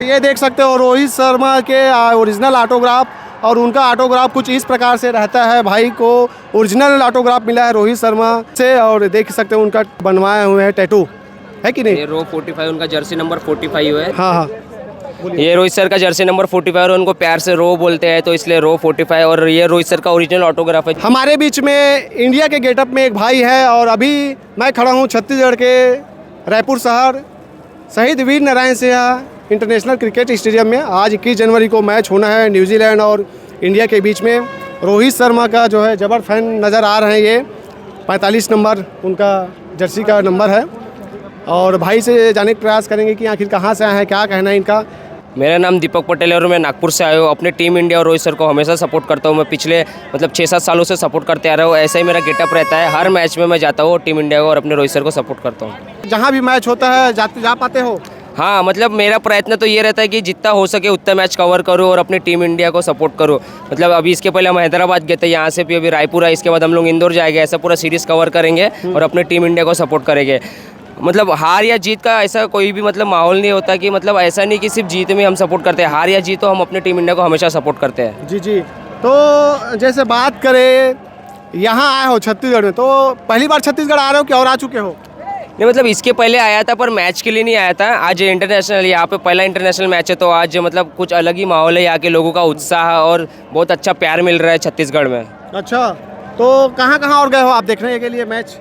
ये देख सकते हो रोहित शर्मा के ओरिजिनल ऑटोग्राफ और उनका ऑटोग्राफ कुछ इस प्रकार से रहता है। भाई को ओरिजिनल ऑटोग्राफ मिला है रोहित शर्मा से और देख सकते हो उनका बनवाए हुए हैं टैटू, है कि नहीं? ये रो 45 उनका जर्सी नंबर 45 है। हाँ हाँ, ये रोहित सर का जर्सी नंबर 45 और उनको प्यार से रो बोलते हैं तो इसलिए रो 45 और ये रोहित सर का ओरिजिनल ऑटोग्राफ है। हमारे बीच में इंडिया के गेटअप में एक भाई है और अभी मैं खड़ा हूँ छत्तीसगढ़ के रायपुर शहर Shaheed Veer Narayan Singh international cricket stadium में। आज 21 जनवरी को मैच होना है न्यूजीलैंड और इंडिया के बीच में। रोहित शर्मा का जो है जबर फैन नज़र आ रहे हैं। ये 45 नंबर उनका जर्सी का नंबर है और भाई से जानने का प्रयास करेंगे कि आखिर कहाँ से आए हैं, क्या कहना है इनका। मेरा नाम दीपक पटेल है और मैं नागपुर से आया हूँ। अपने टीम इंडिया और रोहित सर को हमेशा सपोर्ट करता हूँ। मैं पिछले 6-7 सालों से सपोर्ट करते आ रहा हूँ। ऐसा ही मेरा गेटअप रहता है। हर मैच में मैं जाता हूँ टीम इंडिया को और अपने रोहित सर को सपोर्ट करता हूँ। जहाँ भी मैच होता है जा पाते हो? हाँ, मेरा प्रयत्न तो ये रहता है कि जितना हो सके उतना मैच कवर करूँ और अपने टीम इंडिया को सपोर्ट करूँ। अभी इसके पहले हम हैदराबाद गए थे, यहाँ से भी अभी रायपुर है, इसके बाद हम लोग इंदौर जाएंगे। ऐसा पूरा सीरीज़ कवर करेंगे और अपने टीम इंडिया को सपोर्ट करेंगे। हार या जीत का ऐसा कोई भी माहौल नहीं होता कि ऐसा नहीं कि सिर्फ जीत में हम सपोर्ट करते हैं। हार या जीत तो हम अपने टीम इंडिया को हमेशा सपोर्ट करते हैं। जी जी। तो जैसे बात करें यहाँ आए हो छत्तीसगढ़ में, तो पहली बार छत्तीसगढ़ आ रहे हो कि और आ चुके हो? नहीं, इसके पहले आया था पर मैच के लिए नहीं आया था। आज इंटरनेशनल यहाँ पे पहला इंटरनेशनल मैच है तो आज कुछ अलग ही माहौल है। यहाँ के लोगों का उत्साह और बहुत अच्छा प्यार मिल रहा है छत्तीसगढ़ में। अच्छा, तो कहाँ और गए हो आप देखने के लिए मैच?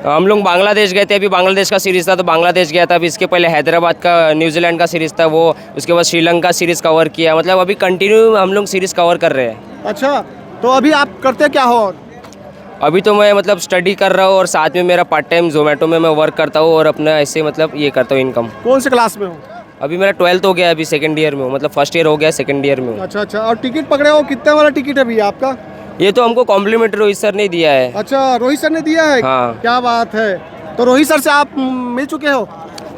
हम लोग बांग्लादेश गए थे। अभी बांग्लादेश का सीरीज़ था तो बांग्लादेश गया था। अभी इसके पहले हैदराबाद का न्यूजीलैंड का सीरीज़ था वो, उसके बाद श्रीलंका सीरीज़ कवर किया। अभी कंटिन्यू हम लोग सीरीज़ कवर कर रहे हैं। अच्छा, तो अभी आप करते क्या हो? अभी तो मैं स्टडी कर रहा हूँ और साथ में मेरा पार्ट टाइम जोमेटो में मैं वर्क करता हूँ और अपना ऐसे ये करता हूँ इनकम। कौन से क्लास में हो? अभी मेरा 12th हो गया, अभी सेकंड ईयर में हूँ। फर्स्ट ईयर हो गया, सेकंड ईयर में हूँ। अच्छा, और टिकट पकड़े हो? कितने वाला टिकट है भैया आपका? ये तो हमको कॉम्प्लीमेंट्री रोहित सर ने दिया है। अच्छा, रोहित सर ने दिया है? हाँ। क्या बात है। तो रोहित सर से आप मिल चुके हो?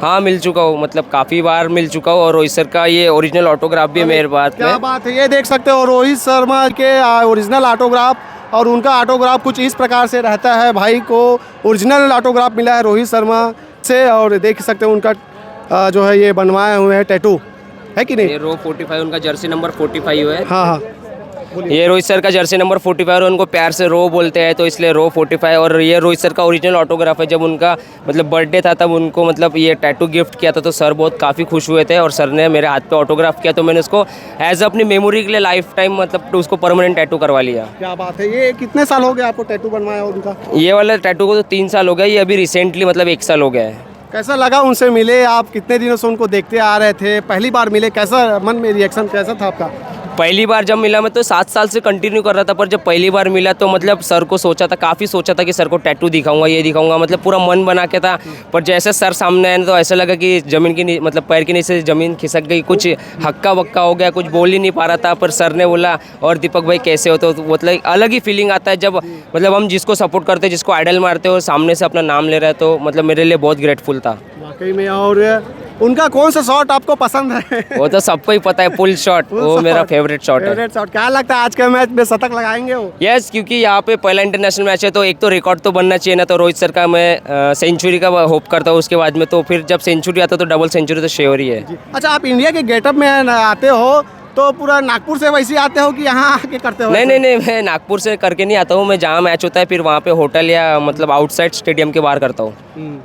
हाँ, मिल चुका हूँ। काफ़ी बार मिल चुका हूँ और रोहित सर का ये ओरिजिनल ऑटोग्राफ भी है मेरे पास। क्या बात है। ये देख सकते हो रोहित शर्मा के ओरिजिनल ऑटोग्राफ और उनका ऑटोग्राफ कुछ इस प्रकार से रहता है। भाई को ओरिजिनल ऑटोग्राफ मिला है रोहित शर्मा से और देख सकते हो उनका जो है ये बनवाए हुए हैं टैटू, है कि नहीं? ये रो 45 उनका जर्सी नंबर 45 है। हाँ हाँ, ये रोहित सर का जर्सी नंबर 45 और उनको प्यार से रो बोलते हैं तो इसलिए रो 45 और ये रोहित सर का ओरिजिनल ऑटोग्राफ है। जब उनका बर्थडे था तब उनको ये टैटू गिफ्ट किया था तो सर बहुत काफ़ी खुश हुए थे और सर ने मेरे हाथ पे ऑटोग्राफ किया तो मैंने उसको एज अपनी मेमोरी के लिए लाइफ टाइम उसको परमानेंट टैटू करवा लिया। क्या बात है। ये कितने साल हो गए आपको टैटू बनवाया उनका? ये वाला टैटू को तो 3 साल हो गया। ये अभी रिसेंटली 1 साल हो गया है। कैसा लगा उनसे मिले आप? कितने दिनों से उनको देखते आ रहे थे, पहली बार मिले, कैसा मन में रिएक्शन कैसा था आपका? पहली बार जब मिला मैं तो 7 साल से कंटिन्यू कर रहा था पर जब पहली बार मिला तो सर को काफ़ी सोचा था कि सर को टैटू दिखाऊंगा, ये दिखाऊंगा, पूरा मन बना के था। पर जैसे सर सामने आए तो ऐसा लगा कि ज़मीन की पैर के नीचे ज़मीन खिसक गई, कुछ हक्का बक्का हो गया, कुछ बोल ही नहीं पा रहा था। पर सर ने बोला और दीपक भाई कैसे हो, तो अलग ही फीलिंग आता है जब हम जिसको सपोर्ट करते हैं, जिसको आइडल मारते हो, सामने से अपना नाम ले रहे हैं तो मेरे लिए बहुत ग्रेटफुल था वाकई में। और उनका कौन सा शॉट आपको पसंद है? वो तो सबको ही पता है, पुल शॉट। वो मेरा फेवरेट शॉट है। Favourite shot. क्या लगता है आज के मैच में शतक लगाएंगे वो? यस, क्योंकि यहाँ पे पहला इंटरनेशनल मैच है तो एक तो रिकॉर्ड तो बनना चाहिए ना। तो रोहित सर का मैं सेंचुरी का होप करता हूँ उसके बाद में, तो फिर जब सेंचुरी आता तो डबल सेंचुरी तो श्योर ही है। अच्छा, आप इंडिया के गेटअप में आते हो तो पूरा नागपुर से वैसे आते हो कि यहाँ आके करते हो? नहीं, मैं नागपुर से करके नहीं आता हूँ। मैं जहाँ मैच होता है फिर वहाँ पे होटल या आउटसाइड स्टेडियम के बाहर करता हूँ।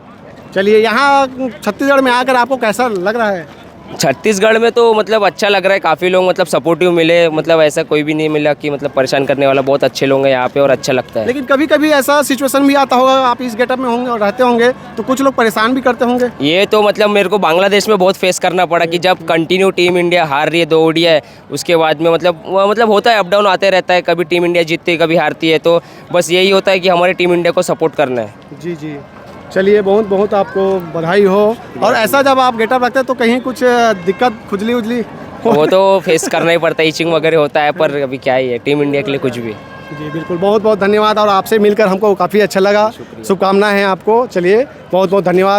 चलिए, यहाँ छत्तीसगढ़ में आकर आपको कैसा लग रहा है? छत्तीसगढ़ में तो अच्छा लग रहा है। काफ़ी लोग सपोर्टिव मिले। ऐसा कोई भी नहीं मिला कि परेशान करने वाला। बहुत अच्छे लोग हैं यहाँ पे और अच्छा लगता है। लेकिन कभी कभी ऐसा सिचुएशन भी आता होगा, आप इस गेटअप में होंगे और रहते होंगे तो कुछ लोग परेशान भी करते होंगे। ये तो मेरे को बांग्लादेश में बहुत फेस करना पड़ा कि जब कंटिन्यू टीम इंडिया हार रही है 2 ODI है, उसके बाद में होता है, अप डाउन आते रहता है। कभी टीम इंडिया जीतती है, कभी हारती है, तो बस यही होता है कि हमारी टीम इंडिया को सपोर्ट करना है। जी जी। चलिए, बहुत बहुत आपको बधाई हो। और ऐसा जब आप गेटअप रखते हैं तो कहीं कुछ दिक्कत खुजली उजली वो तो फेस करना ही पड़ता है, इचिंग वगैरह होता है, पर अभी क्या ही है, टीम इंडिया के लिए कुछ भी। जी बिल्कुल, बहुत बहुत धन्यवाद और आपसे मिलकर हमको काफ़ी अच्छा लगा। शुभकामनाएं हैं आपको। चलिए, बहुत बहुत धन्यवाद।